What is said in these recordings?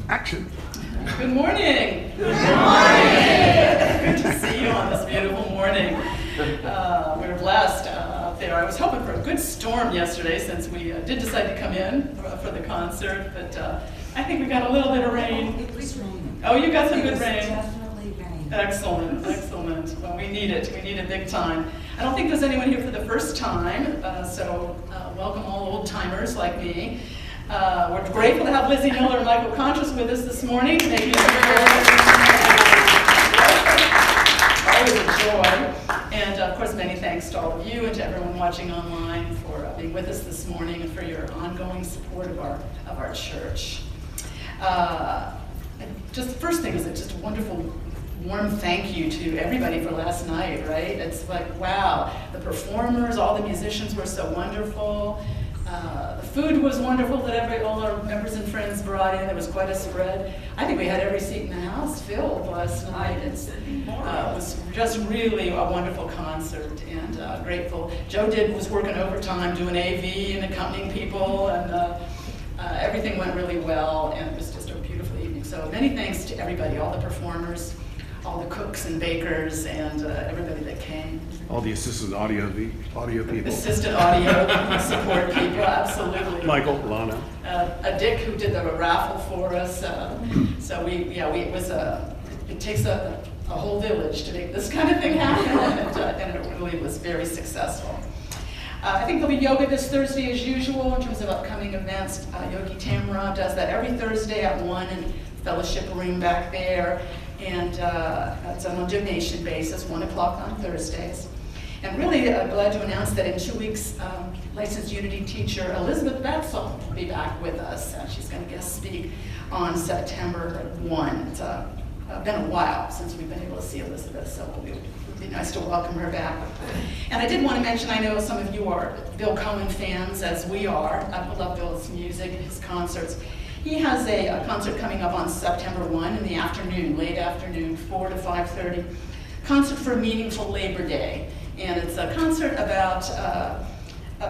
Action. Good morning. Good morning. Good to see you on this beautiful morning. We're blessed up there. I was hoping for a good storm yesterday since we did decide to come in for the concert, but I think we got a little bit of rain. It was raining. Oh, you got some good rain. Definitely rain. Excellent, excellent. Well, we need it. We need it big time. I don't think there's anyone here for the first time, so welcome all old timers like me. We're grateful to have Lizzie Miller and Michael Contras with us this morning. Thank you. Always a joy. And of course, many thanks to all of you and to everyone watching online for being with us this morning and for your ongoing support of our church. Just the first thing is just a wonderful, warm thank you to everybody for last night, right? It's like, wow, the performers, all the musicians were so wonderful. The food was wonderful that all our members and friends brought in. There was quite a spread. I think we had every seat in the house filled last night. It was just really a wonderful concert and grateful. Joe was working overtime doing AV and accompanying people, and everything went really well, and it was just a beautiful evening. So many thanks to everybody, all the performers, all the cooks and bakers, and everybody that came. All the assistant audio people. Assistant audio support people, absolutely. Michael, Lana. Dick, who did the raffle for us. So it takes a whole village to make this kind of thing happen, and it really was very successful. I think there'll be yoga this Thursday as usual in terms of upcoming events. Yogi Tamra does that every Thursday at 1 in the fellowship room back there. And it's on a donation basis, 1 o'clock on Thursdays. And really glad to announce that in 2 weeks, licensed Unity teacher Elizabeth Betzel will be back with us. She's going to guest speak on September 1. It's been a while since we've been able to see Elizabeth, so it would be nice to welcome her back. And I did want to mention, I know some of you are Bill Cohen fans, as we are. I love Bill's music and his concerts. He has a concert coming up on September 1 in the afternoon, late afternoon, 4 to 5:30. Concert for a Meaningful Labor Day. And it's a concert about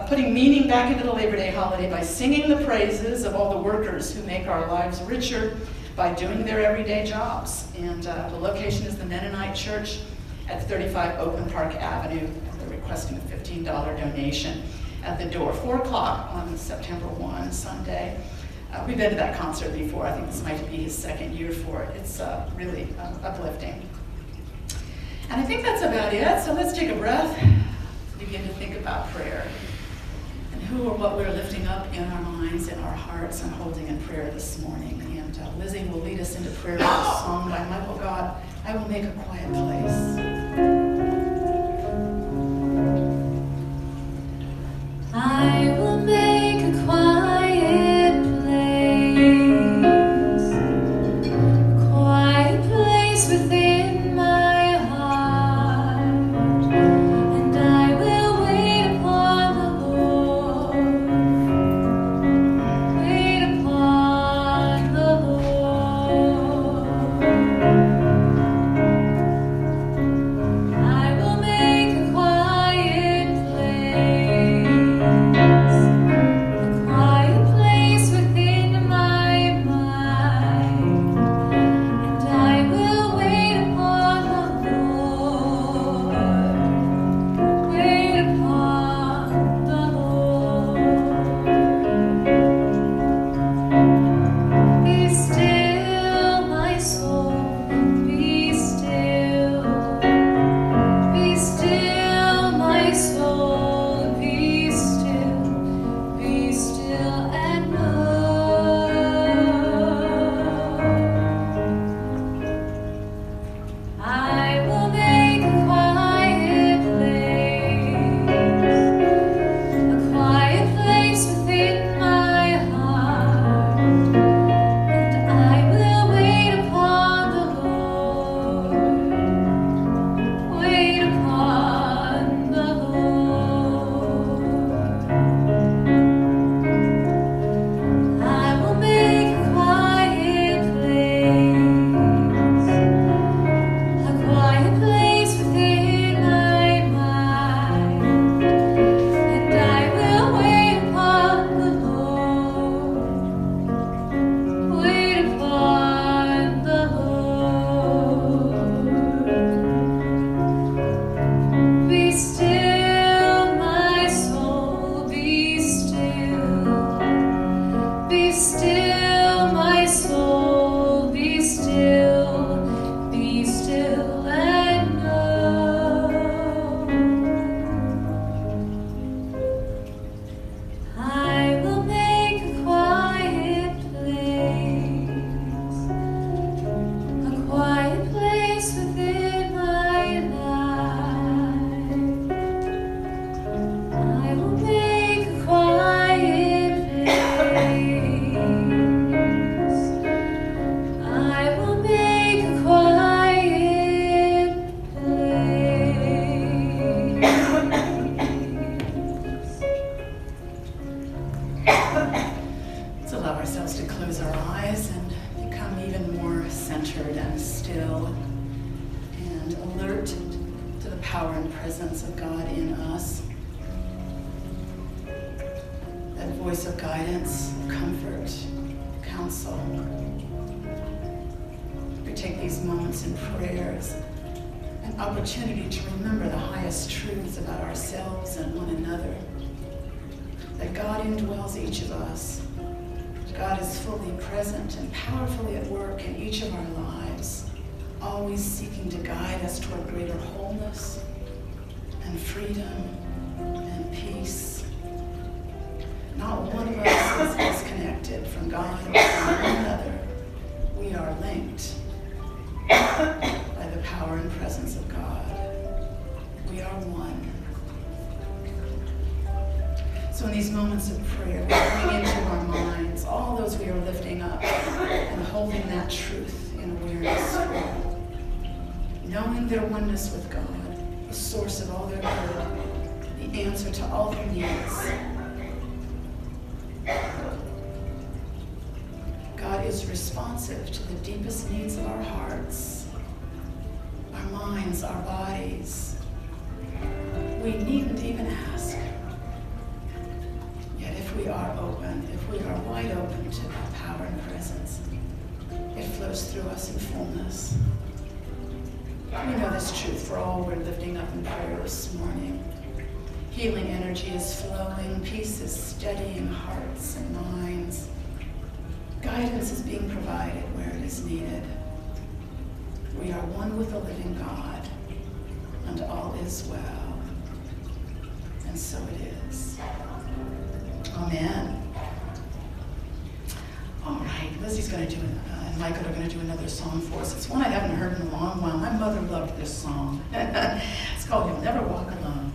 putting meaning back into the Labor Day holiday by singing the praises of all the workers who make our lives richer by doing their everyday jobs. And the location is the Mennonite Church at 35 Oakland Park Avenue. And they're requesting a $15 donation at the door. 4 o'clock on September 1, Sunday. We've been to that concert before. I think this might be his second year for it. It's really uplifting. And I think that's about it. So let's take a breath, begin to think about prayer and who or what we're lifting up in our minds and our hearts and holding in prayer this morning. And Lizzie will lead us into prayer with a song by Michael God, I Will Make a Quiet Place. I will make a quiet within my heart, and I will wait upon the Lord, wait upon the Lord. ourselves to close our eyes and become even more centered and still and alert to the power and presence of God in us. That voice of guidance, comfort, counsel. We take these moments in prayers, an opportunity to remember the highest truths about ourselves and one another. That God indwells each of us. God is fully present and powerfully at work in each of our lives, always seeking to guide us toward greater wholeness and freedom and peace. Not one of us is disconnected from God or from one another. We are linked by the power and presence of God. We are one. So in these moments of prayer, we bring into our minds all those we are lifting up and holding that truth in awareness, knowing their oneness with God, the source of all their good, the answer to all their needs. God is responsive to the deepest needs of our hearts, our minds, our bodies. We needn't even ask. Yet if we are open, if we are wide open to that power and presence, it flows through us in fullness. We know this truth for all we're lifting up in prayer this morning. Healing energy is flowing, peace is steadying hearts and minds. Guidance is being provided where it is needed. We are one with the living God, and all is well. And so it is. Amen. All right, Lizzie's going to do, and Michael are going to do another song for us. It's one I haven't heard in a long while. My mother loved this song. It's called You'll Never Walk Alone.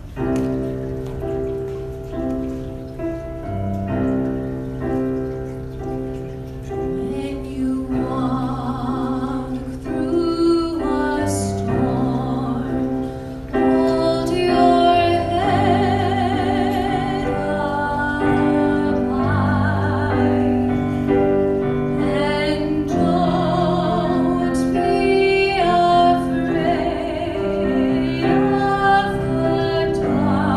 Afraid of the dark.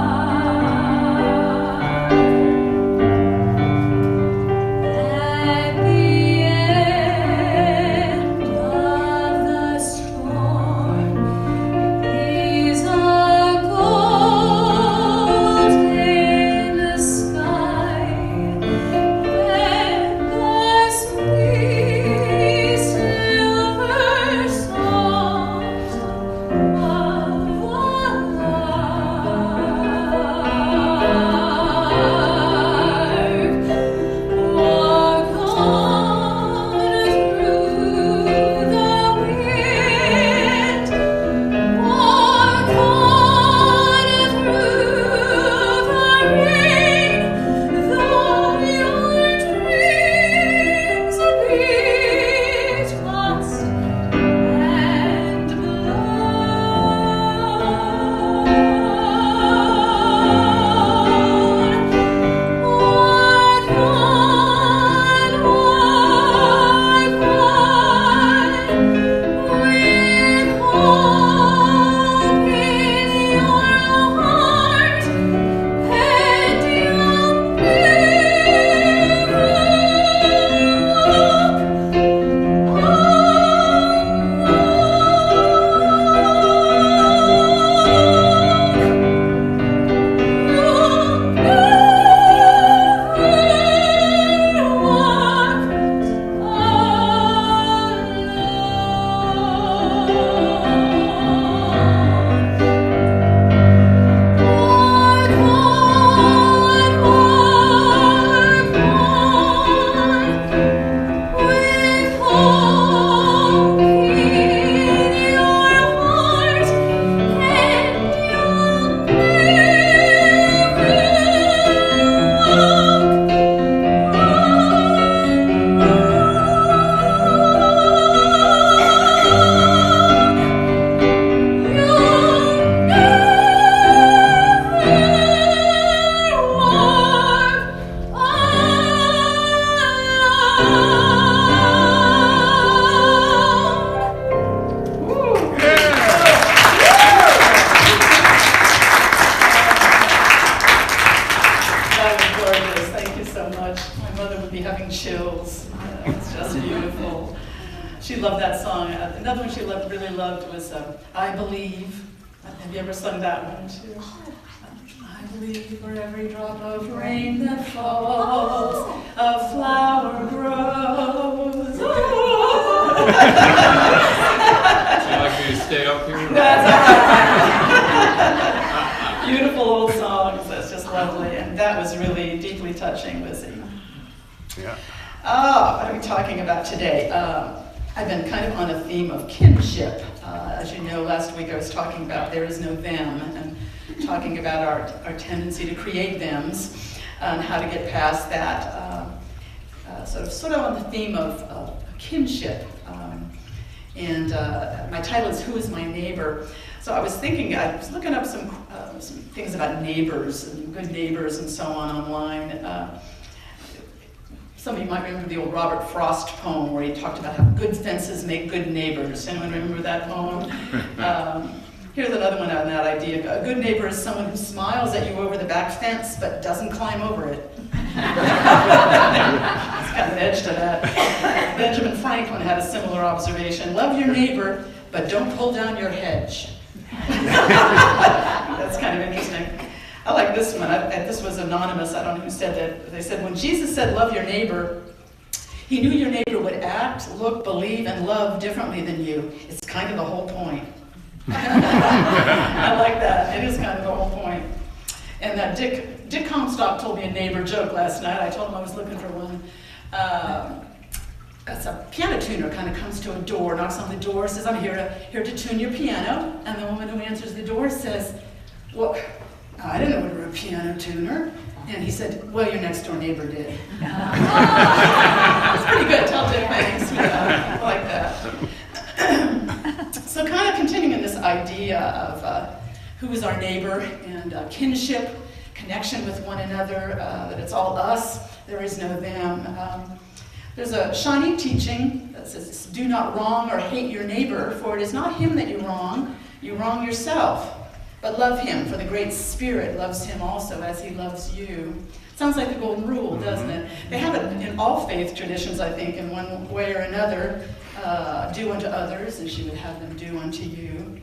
mother would be having chills. It's just beautiful. She loved that song. Another one she really loved was I Believe. Have you ever sung that one too? I believe for every drop of rain that falls, a flower grows. Would you like me to stay up here? Beautiful old songs. That's just lovely. And that was really deeply touching, Lizzie. Yeah. What are we talking about today? I've been kind of on a theme of kinship. As you know, last week I was talking about there is no them, and talking about our tendency to create thems, and how to get past that. Sort of on the theme of kinship. My title is Who is My Neighbor? So I was looking up some things about neighbors and good neighbors and so on online. Some of you might remember the old Robert Frost poem where he talked about how good fences make good neighbors. Anyone remember that poem? Here's another one on that idea. A good neighbor is someone who smiles at you over the back fence but doesn't climb over it. It's got an edge to that. Benjamin Franklin had a similar observation. Love your neighbor, but don't pull down your hedge. That's kind of interesting. I like this one. This was anonymous. I don't know who said that. They said, when Jesus said, love your neighbor, he knew your neighbor would act, look, believe, and love differently than you. It's kind of the whole point. I like that. It is kind of the whole point. And Dick Comstock told me a neighbor joke last night. I told him I was looking for one. That's a piano tuner kind of comes to a door, knocks on the door, says, I'm here to tune your piano. And the woman who answers the door says, well, I didn't know you were a piano tuner. And he said, well, your next door neighbor did. It's pretty good. Tell Dick thanks. Yeah, I like that. So kind of continuing this idea of who is our neighbor and kinship, connection with one another, that it's all us, there is no them. There's a Shawnee teaching that says, do not wrong or hate your neighbor, for it is not him that you wrong yourself. But love him, for the Great Spirit loves him also as he loves you. Sounds like the golden rule, doesn't it? They have it in all faith traditions, I think, in one way or another. Do unto others, and she would have them do unto you.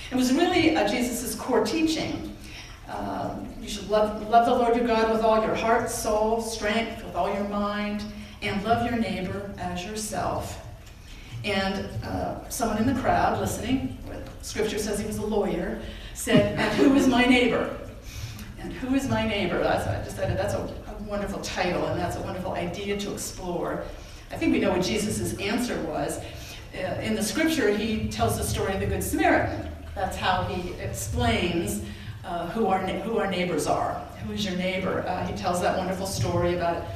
It was really Jesus' core teaching. You should love the Lord your God with all your heart, soul, strength, with all your mind, and love your neighbor as yourself. And someone in the crowd listening, Scripture says he was a lawyer, said, and who is my neighbor? And who is my neighbor? I decided that's a wonderful title, and that's a wonderful idea to explore. I think we know what Jesus' answer was. In the Scripture, he tells the story of the Good Samaritan. That's how he explains who our neighbors are. Who is your neighbor? He tells that wonderful story about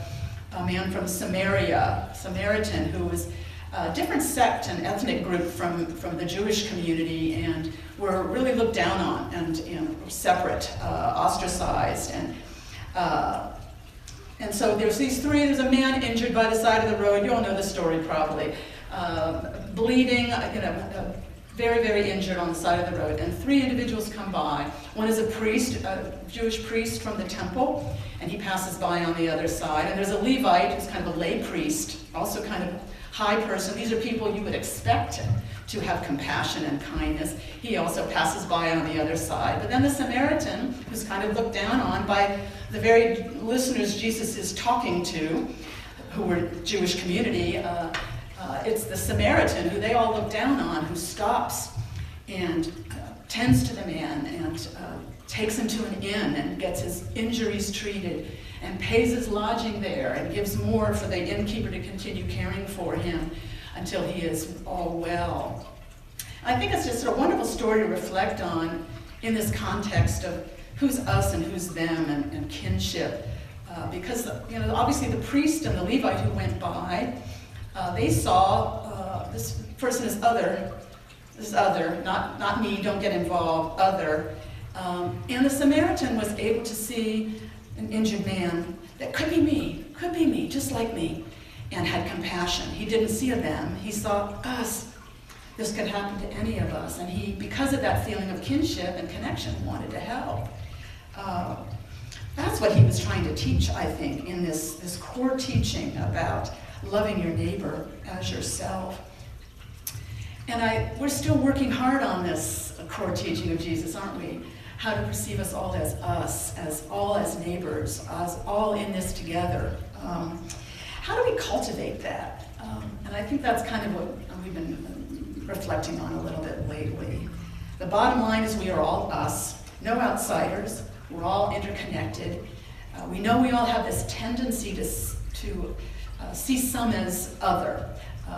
a man from Samaria, Samaritan, who was a different sect and ethnic group from the Jewish community, and were really looked down on and separate, ostracized. And so there's a man injured by the side of the road. You all know the story probably. Bleeding, very, very injured on the side of the road. And three individuals come by. One is a priest, a Jewish priest from the temple, and he passes by on the other side. And there's a Levite who's kind of a lay priest, also kind of high person. These are people you would expect to have compassion and kindness. He also passes by on the other side. But then the Samaritan, who's kind of looked down on by the very listeners Jesus is talking to, who were Jewish community, it's the Samaritan who they all look down on, who stops and tends to the man and takes him to an inn and gets his injuries treated and pays his lodging there and gives more for the innkeeper to continue caring for him until he is all well. I think it's just a wonderful story to reflect on in this context of who's us and who's them and kinship. Because obviously the priest and the Levite who went by, they saw this person as other. This is other, not me, don't get involved, other. And the Samaritan was able to see an injured man that could be me, just like me, and had compassion. He didn't see them, he saw us. This could happen to any of us. And he, because of that feeling of kinship and connection, wanted to help. That's what he was trying to teach, I think, in this core teaching about loving your neighbor as yourself. And we're still working hard on this core teaching of Jesus, aren't we? How to perceive us all as neighbors, as all in this together. How do we cultivate that? And I think that's kind of what we've been reflecting on a little bit lately. The bottom line is we are all us, no outsiders. We're all interconnected. We know we all have this tendency to see some as other.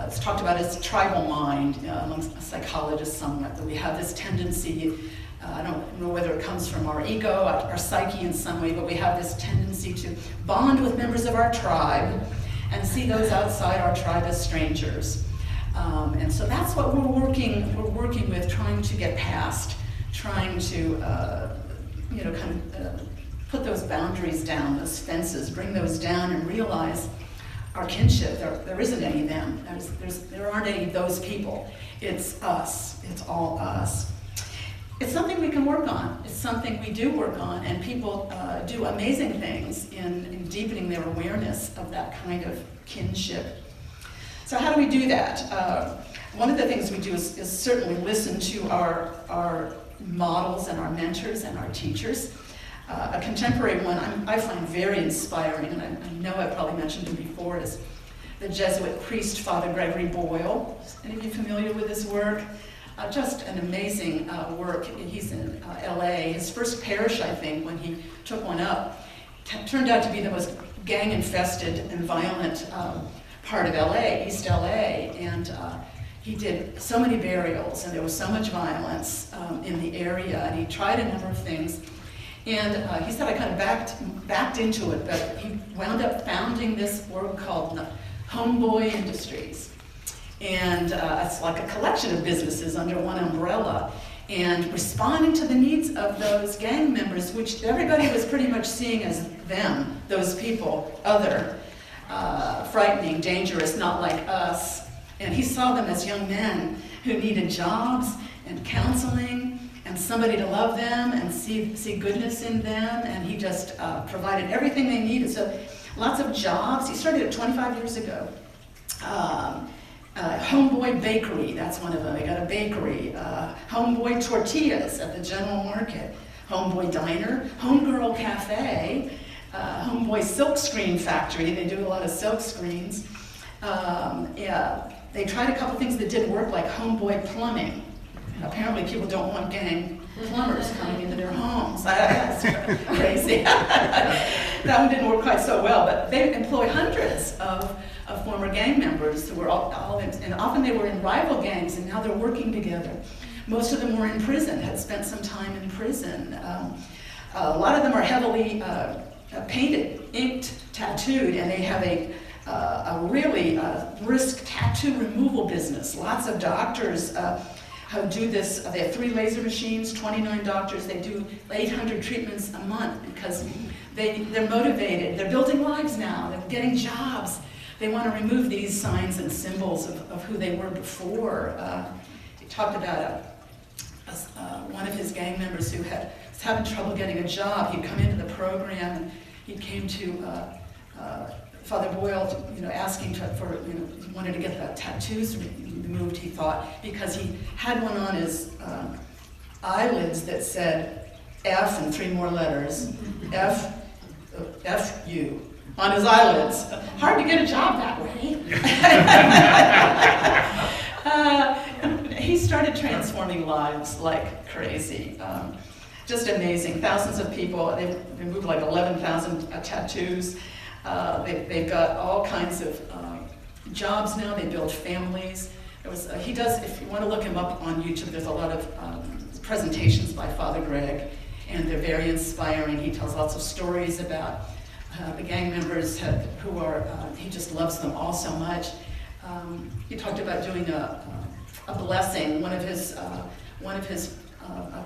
It's talked about as tribal mind amongst psychologists somewhat, that we have this tendency, I don't know whether it comes from our ego, our psyche in some way, but we have this tendency to bond with members of our tribe and see those outside our tribe as strangers. And so that's what we're working with, trying to get past, trying to put those boundaries down, those fences, bring those down and realize our kinship. There isn't any them. There aren't any those people. It's us. It's all us. It's something we can work on. It's something we do work on, and people do amazing things in deepening their awareness of that kind of kinship. So how do we do that? One of the things we do is certainly listen to our models and our mentors and our teachers. A contemporary one I find very inspiring, and I know I've probably mentioned him before, is the Jesuit priest, Father Gregory Boyle. Is any of you familiar with his work? Just an amazing work. He's in LA. His first parish, I think, when he took one up, turned out to be the most gang-infested and violent part of LA, East LA, and he did so many burials, and there was so much violence in the area, and he tried a number of things. And he said I kind of backed into it, but he wound up founding this org called Homeboy Industries. And it's like a collection of businesses under one umbrella, and responding to the needs of those gang members, which everybody was pretty much seeing as them, those people, other, frightening, dangerous, not like us. And he saw them as young men who needed jobs and counseling and somebody to love them and see goodness in them, and he just provided everything they needed. So lots of jobs. He started it 25 years ago. Homeboy Bakery, that's one of them. They got a bakery. Homeboy Tortillas at the General Market. Homeboy Diner. Homegirl Cafe. Homeboy Silk Screen Factory. They do a lot of silk screens. They tried a couple things that didn't work, like Homeboy Plumbing. Apparently people don't want gang plumbers coming into their homes. That's crazy. That one didn't work quite so well, but they employ hundreds of former gang members who were all in, and often they were in rival gangs, and now they're working together. Most of them were in prison, had spent some time in prison. A lot of them are heavily painted, inked, tattooed, and they have a really brisk tattoo removal business. Lots of doctors who do this. They have 3 laser machines, 29 doctors. They do 800 treatments a month because they're motivated. They're building lives now. They're getting jobs. They want to remove these signs and symbols of who they were before. He talked about one of his gang members who was having trouble getting a job. He'd come into the program, and he came to Father Boyle, asking he wanted to get the tattoos removed, he thought, because he had one on his eyelids that said F and 3 more letters, F-U, on his eyelids. Hard to get a job that way. He started transforming lives like crazy. Just amazing. Thousands of people. They've removed like 11,000 tattoos. They've got all kinds of jobs now. They build families. He does, if you want to look him up on YouTube, there's a lot of presentations by Father Greg, and they're very inspiring. He tells lots of stories about the gang members he just loves them all so much. He talked about doing a blessing. One of his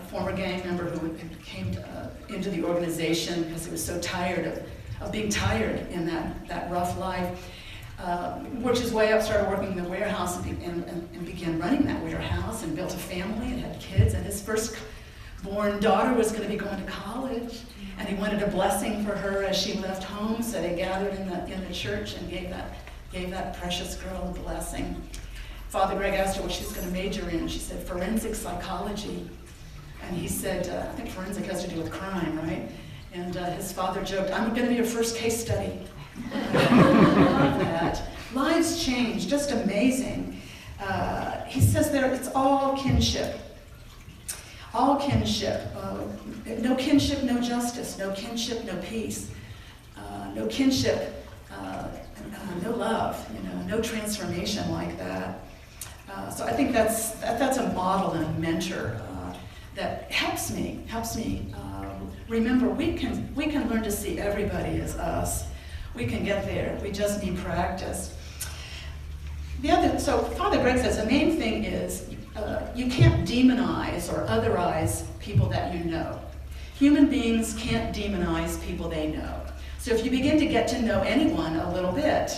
former gang member who came into the organization because he was so tired of being tired in that rough life, worked his way up, started working in the warehouse and began running that warehouse and built a family and had kids. And his first born daughter was going to be going to college, and he wanted a blessing for her as she left home, so they gathered in the church and gave that precious girl a blessing. Father Greg asked her what she was going to major in. She said, forensic psychology. And he said, I think forensic has to do with crime, right? And his father joked, I'm going to be your first case study. I love that. Lives change, just amazing. He says there, it's all kinship. All kinship. No kinship, no justice. No kinship, no peace. No kinship, no love. No transformation like that. So I think that's a model and a mentor that helps me. Remember, we can learn to see everybody as us. We can get there. We just need practice. So Father Greg says the main thing is you can't demonize or otherize people that you know. Human beings can't demonize people they know. So if you begin to get to know anyone a little bit,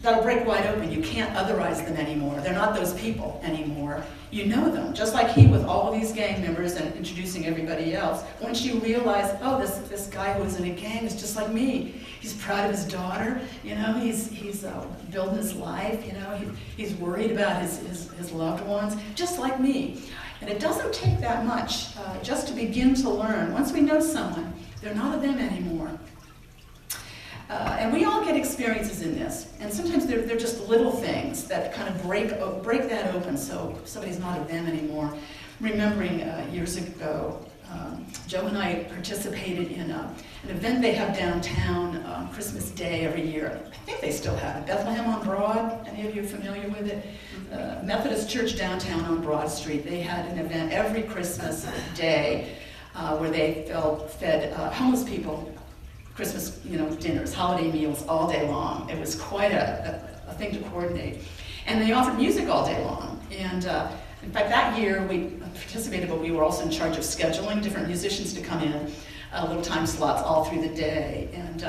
that'll break wide open. You can't otherize them anymore. They're not those people anymore. You know them, just like he with all of these gang members and introducing everybody else. Once you realize, oh, this guy who's in a gang is just like me. He's proud of his daughter, he's building his life, he's worried about his loved ones, just like me. And it doesn't take that much just to begin to learn. Once we know someone, they're not of them anymore. And we all get experiences in this, and sometimes they're just little things that kind of break that open so somebody's not of them anymore. Remembering years ago, Joe and I participated in an event they have downtown Christmas Day every year. I think they still have it. Bethlehem on Broad. Any of you familiar with it? Methodist Church downtown on Broad Street. They had an event every Christmas Day where they fed homeless people Christmas, dinners, holiday meals all day long. It was quite a thing to coordinate. And they offered music all day long. And in fact, that year we participated, but we were also in charge of scheduling different musicians to come in, little time slots all through the day. And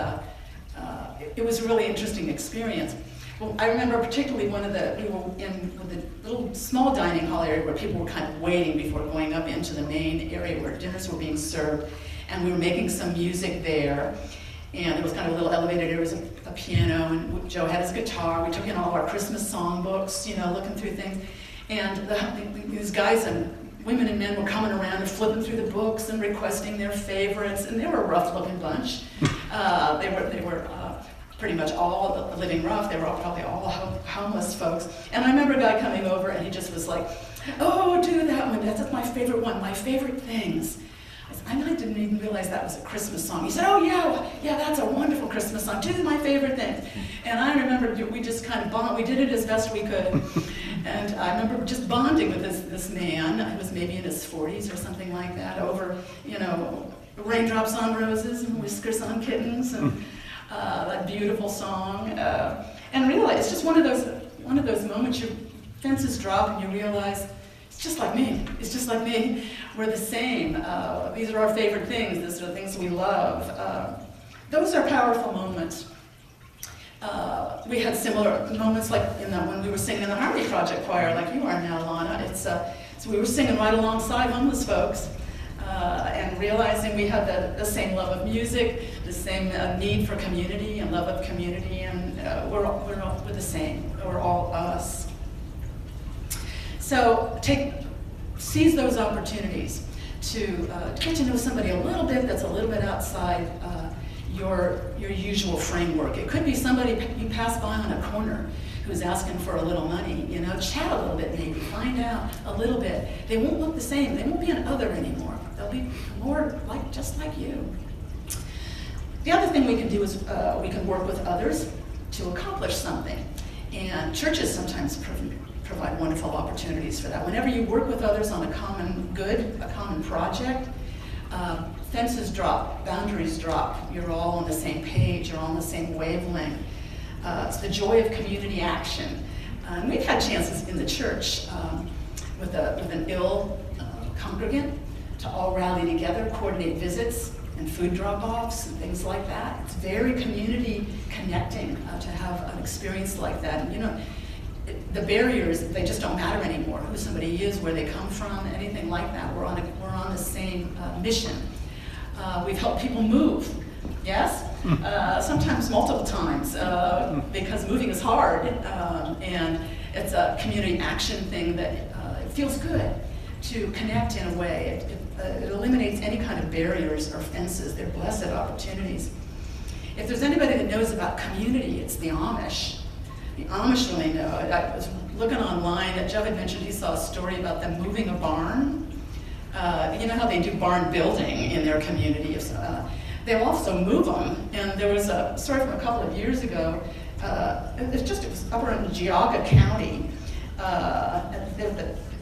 it was a really interesting experience. Well, I remember particularly we were in the little small dining hall area where people were kind of waiting before going up into the main area where dinners were being served. And we were making some music there, and there was kind of a little elevated area, there was a piano, and Joe had his guitar. We took in all of our Christmas songbooks, looking through things, and these guys and women and men were coming around and flipping through the books and requesting their favorites, and they were a rough-looking bunch. They were pretty much all living rough. They were probably all homeless folks. And I remember a guy coming over, and he just was like, "Oh, do that one. That's my favorite one. My favorite things." I didn't even realize that was a Christmas song. He said, "Oh yeah, that's a wonderful Christmas song. Do my favorite things." And I remember we just kind of bonded. We did it as best we could. And I remember just bonding with this man. He was maybe in his 40s or something like that, over, Raindrops on Roses and Whiskers on Kittens and that beautiful song. And realize it's just one of those moments your fences drop and you realize, it's just like me. It's just like me. We're the same. These are our favorite things. These are the things we love. Those are powerful moments. We had similar moments like when we were singing in the Harmony Project choir, like you are now, Lana. So we were singing right alongside homeless folks and realizing we had the same love of music, the same need for community and love of community, and we're the same. We're all us. So seize those opportunities to get to know somebody a little bit that's a little bit outside your usual framework. It could be somebody you pass by on a corner who's asking for a little money. Chat a little bit maybe, find out a little bit. They won't look the same. They won't be an other anymore. They'll be more just like you. The other thing we can do is we can work with others to accomplish something. And churches sometimes provide wonderful opportunities for that. Whenever you work with others on a common good, a common project, fences drop, boundaries drop. You're all on the same page, you're all on the same wavelength. It's the joy of community action. And we've had chances in the church with an ill congregant to all rally together, coordinate visits and food drop-offs and things like that. It's very community connecting to have an experience like that. And the barriers, they just don't matter anymore. Who somebody is, where they come from, anything like that. We're on the same mission. We've helped people move, yes? Sometimes multiple times, because moving is hard, and it's a community action thing that it feels good to connect in a way. It eliminates any kind of barriers or fences. They're blessed opportunities. If there's anybody that knows about community, it's the Amish. The Amish really know. I was looking online, Joe had mentioned he saw a story about them moving a barn. You know how they do barn building in their community. They also move them, and there was a story from a couple of years ago. It was up around Geauga County.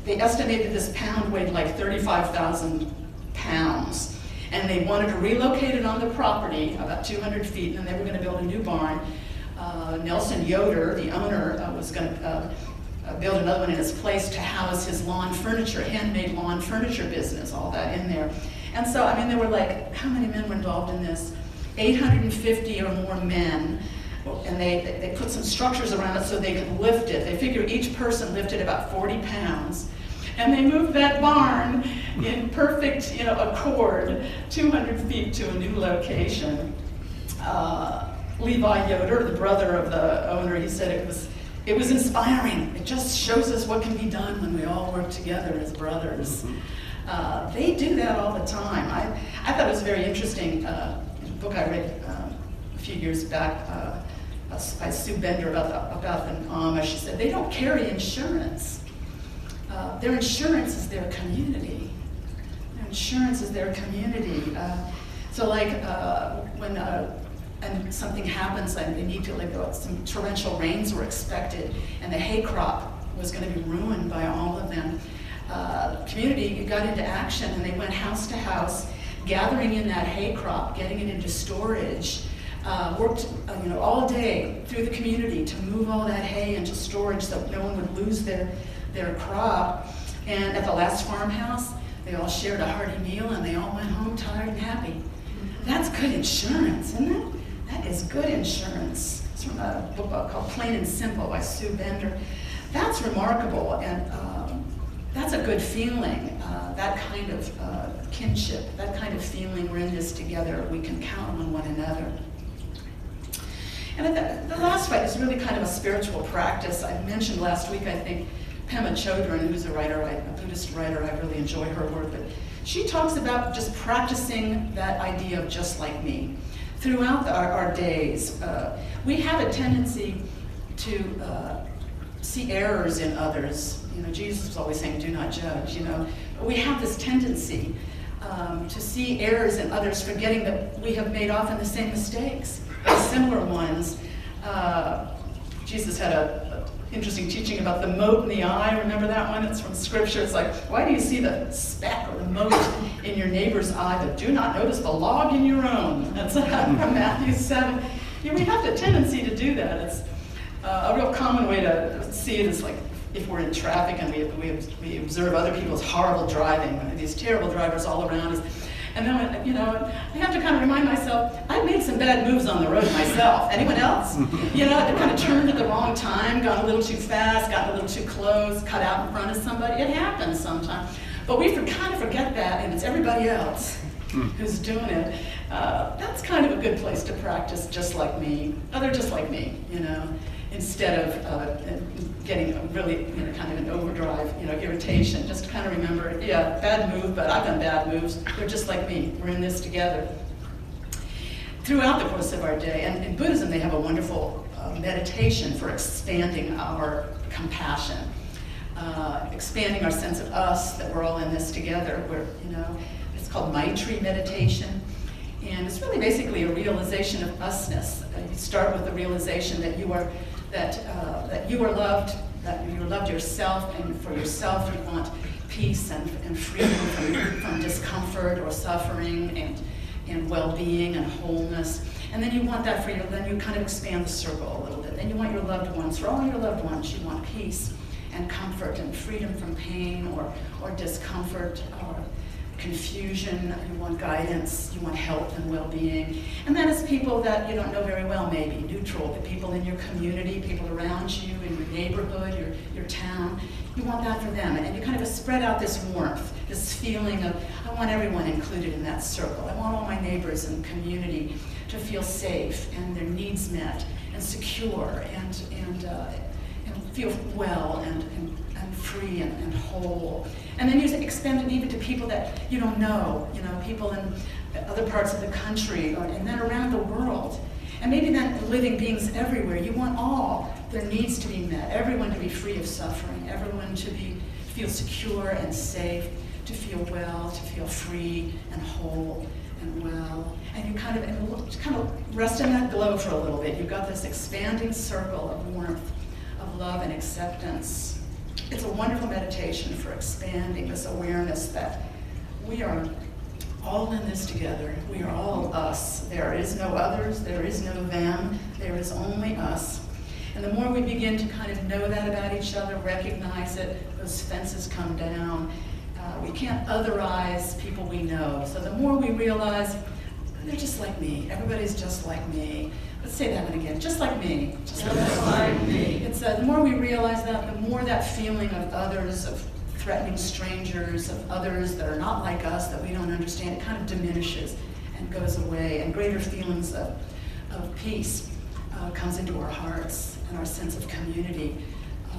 They estimated this pound weighed like 35,000 pounds, and they wanted to relocate it on the property about 200 feet, and they were going to build a new barn. Nelson Yoder, the owner, was going to build another one in its place to house his lawn furniture, handmade lawn furniture business, all that in there. And so, I mean, there were like, how many men were involved in this? 850 or more men, and they put some structures around it so they could lift it. They figure each person lifted about 40 pounds. And they moved that barn in perfect, accord, 200 feet to a new location. Levi Yoder, the brother of the owner, he said it was inspiring. It just shows us what can be done when we all work together as brothers. They do that all the time. I thought it was very interesting. A book I read a few years back by Sue Bender about the Amish. She said they don't carry insurance. Their insurance is their community. Their insurance is their community. So like when and something happens and they need to let go, some torrential rains were expected and the hay crop was going to be ruined by all of them. Community got into action and they went house to house, gathering in that hay crop, getting it into storage, worked all day through the community to move all that hay into storage so no one would lose their crop. And at the last farmhouse, they all shared a hearty meal and they all went home tired and happy. That's good insurance, isn't it? That is good insurance. It's from a book called Plain and Simple by Sue Bender. That's remarkable, and that's a good feeling, that kind of kinship, that kind of feeling we're in this together, we can count on one another. And the last fight is really kind of a spiritual practice. I mentioned last week, I think, Pema Chodron, who's a writer, a Buddhist writer, I really enjoy her work, but she talks about just practicing that idea of just like me. Throughout our days, we have a tendency to see errors in others. Jesus was always saying, do not judge, But we have this tendency to see errors in others, forgetting that we have made often the same mistakes, similar ones. Jesus had a interesting teaching about the mote in the eye. Remember that one? It's from Scripture. It's like, why do you see the speck or the mote in your neighbor's eye, but do not notice the log in your own? That's from Matthew 7. We have the tendency to do that. It's a real common way to see it is like if we're in traffic and we observe other people's horrible driving, these terrible drivers all around us. And then, I have to kind of remind myself, I've made some bad moves on the road myself. Anyone else? I've kind of turned at the wrong time, gone a little too fast, gotten a little too close, cut out in front of somebody. It happens sometimes. But we kind of forget that, and it's everybody else who's doing it. That's kind of a good place to practice just like me. They're just like me, instead of getting really, kind of an overdrive, irritation. Just kind of remember, yeah, bad move, but I've done bad moves. They're just like me. We're in this together. Throughout the course of our day, and in Buddhism, they have a wonderful meditation for expanding our compassion, expanding our sense of us, that we're all in this together. It's called Maitri meditation. And it's really basically a realization of usness. You start with the realization that you are loved, that you're loved yourself, and for yourself you want peace and freedom from discomfort or suffering and well-being and wholeness. And then you want that for then you kind of expand the circle a little bit. Then you want your loved ones, for all your loved ones, you want peace and comfort and freedom from pain or discomfort or confusion, you want guidance, you want health and well-being. And then it's people that you don't know very well, maybe, neutral, the people in your community, people around you, in your neighborhood, your town. You want that for them. And you kind of spread out this warmth, this feeling of, I want everyone included in that circle. I want all my neighbors and community to feel safe and their needs met and secure and feel well and free and whole. And then you expand it even to people that you don't know, people in other parts of the country and then around the world. And maybe then living beings everywhere. You want all their needs to be met, everyone to be free of suffering, everyone to feel secure and safe, to feel well, to feel free and whole and well. And you kind of rest in that glow for a little bit. You've got this expanding circle of warmth, of love and acceptance. It's a wonderful meditation for expanding this awareness that we are all in this together. We are all us. There is no others. There is no them. There is only us. And the more we begin to kind of know that about each other, recognize it, those fences come down. We can't otherize people we know. So the more we realize, they're just like me. Everybody's just like me. Let's say that one again. Just like me. Just like me. It's the more we realize that, the more that feeling of others, of threatening strangers, of others that are not like us, that we don't understand, it kind of diminishes and goes away. And greater feelings of peace comes into our hearts, and our sense of community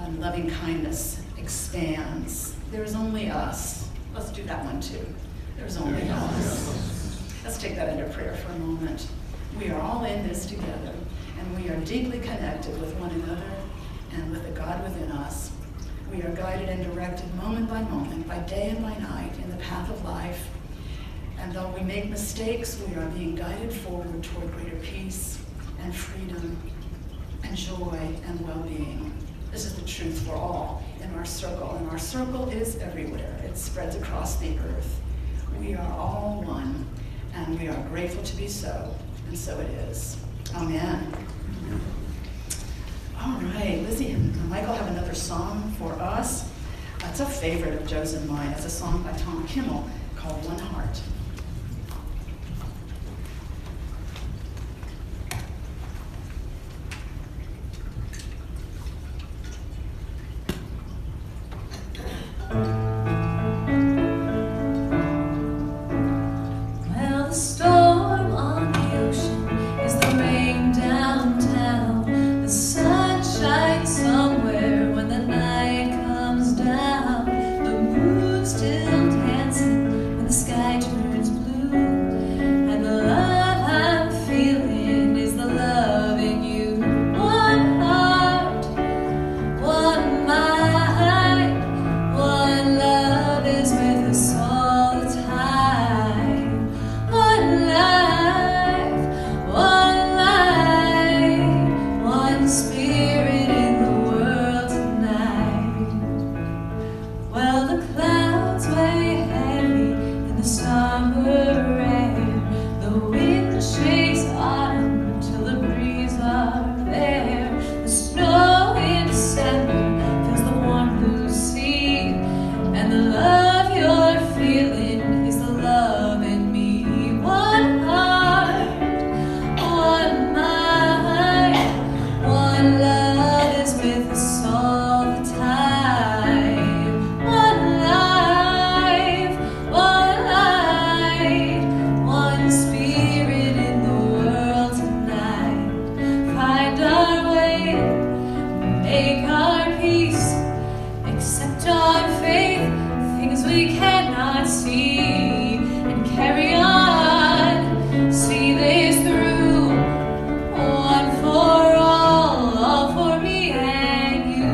and loving kindness expands. There's only us. Let's do that one too. There's only us. Let's take that into prayer for a moment. We are all in this together, and we are deeply connected with one another and with the God within us. We are guided and directed moment by moment, by day and by night, in the path of life. And though we make mistakes, we are being guided forward toward greater peace and freedom and joy and well-being. This is the truth for all in our circle, and our circle is everywhere. It spreads across the earth. We are all one, and we are grateful to be so, and so it is. Amen. All right, Lizzie and Michael have another song for us. It's a favorite of Joe's and mine. It's a song by Tom Kimmel called One Heart. Well, the storm on the ocean is the rain downtown. The sun shines somewhere when the night comes down. The moon still dancing when the sky turns blue. And the love I'm feeling is the love in you. One heart, one mind, one love is with us all the time. One life, one spirit in the world tonight. Well, the clouds weigh heavy in the summer air. The wind shakes autumn till the breeze are there. The snow in December fills the warm blue sea. And the love you're feeling is the love in me. One heart, one mind, one love is with us all the time. One life, one spirit in the world tonight. Find our way, make our peace, accept our faith, things we cannot see, and carry on, see this through. One for all for me and you.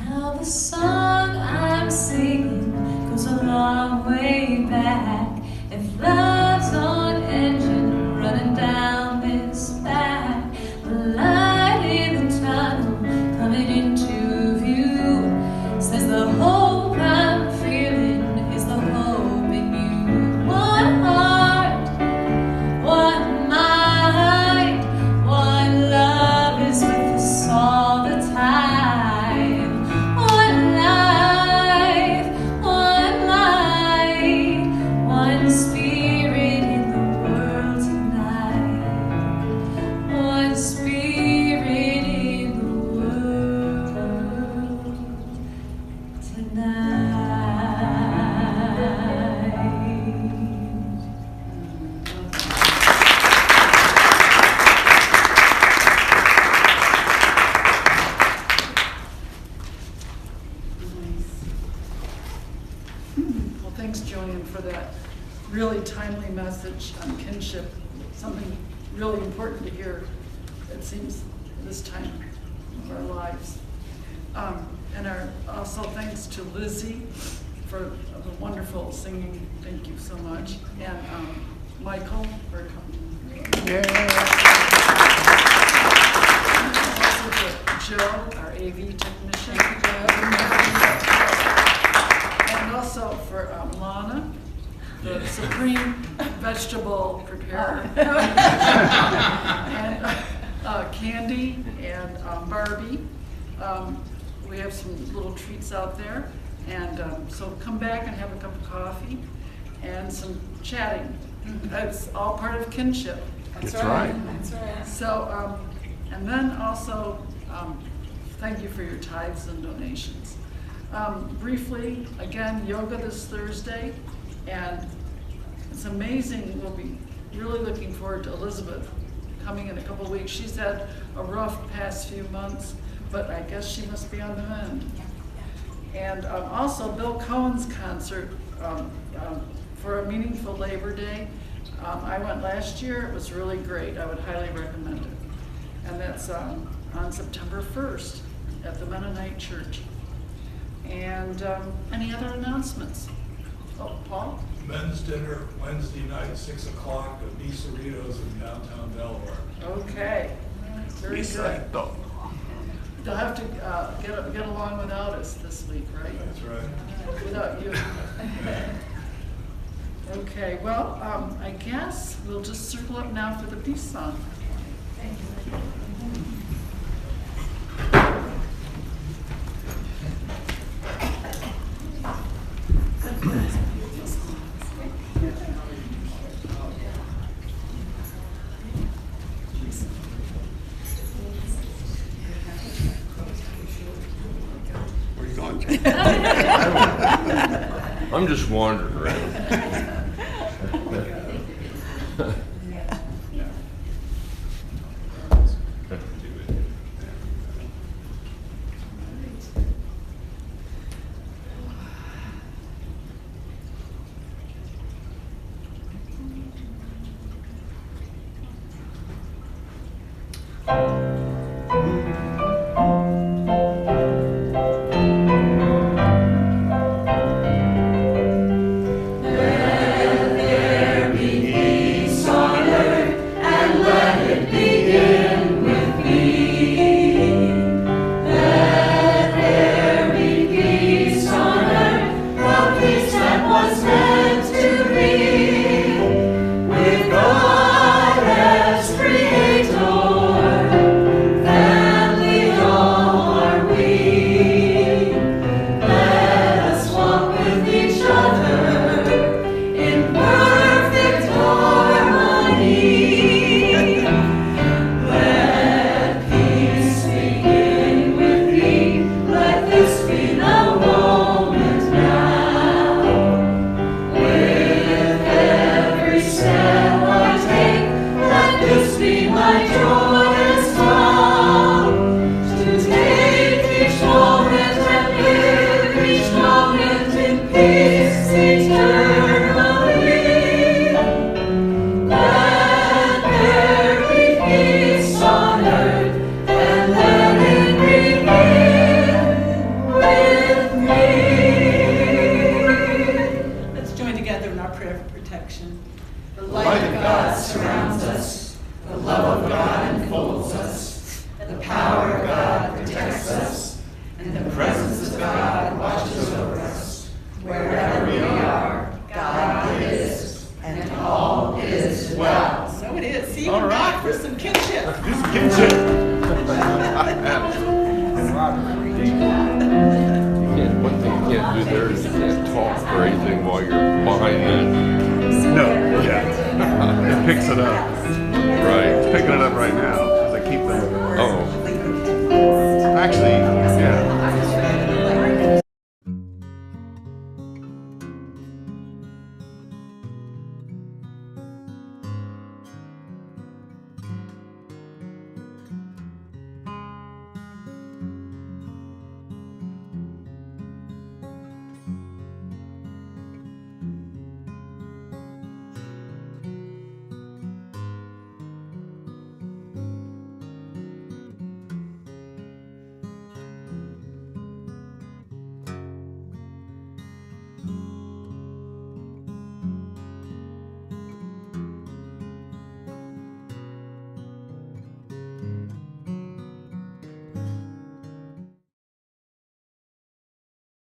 Now the song I'm singing goes a long way back. If love's on engine running down this back, the light in the tunnel coming into view says the hope I'm feeling is the hope in you. One heart, one mind, one love thanks, Julian, for that really timely message on kinship, something really important to hear, it seems, this time of our lives. And also thanks to Lizzie for the wonderful singing, thank you so much, and Michael for coming. Also to Joe, our AV technician. And also for Lana, the supreme vegetable preparer. And Candy and Barbie. We have some little treats out there. And so come back and have a cup of coffee and some chatting. It's all part of kinship. That's right. That's right. So, and then also, thank you for your tithes and donations. Briefly, again, yoga this Thursday, and it's amazing. We'll be really looking forward to Elizabeth coming in a couple of weeks. She's had a rough past few months, but I guess she must be on the mend. And also Bill Cohen's concert for a Meaningful Labor Day. I went last year. It was really great. I would highly recommend it. And that's on September 1st at the Mennonite Church. And any other announcements? Oh, Paul? Men's dinner Wednesday night, 6 o'clock at B. Cerritos in downtown Delaware. Okay. Very good. Exacto. They'll have to get along without us this week, right? That's right. Without you. Okay, well, I guess we'll just circle up now for the peace song. Where are you going, Jay? I'm just wandering around. One thing you can't do there is you can't talk or anything while you're behind that. No, yeah. It picks it up. Right. It's picking it up right now, because I keep them. Oh. Actually,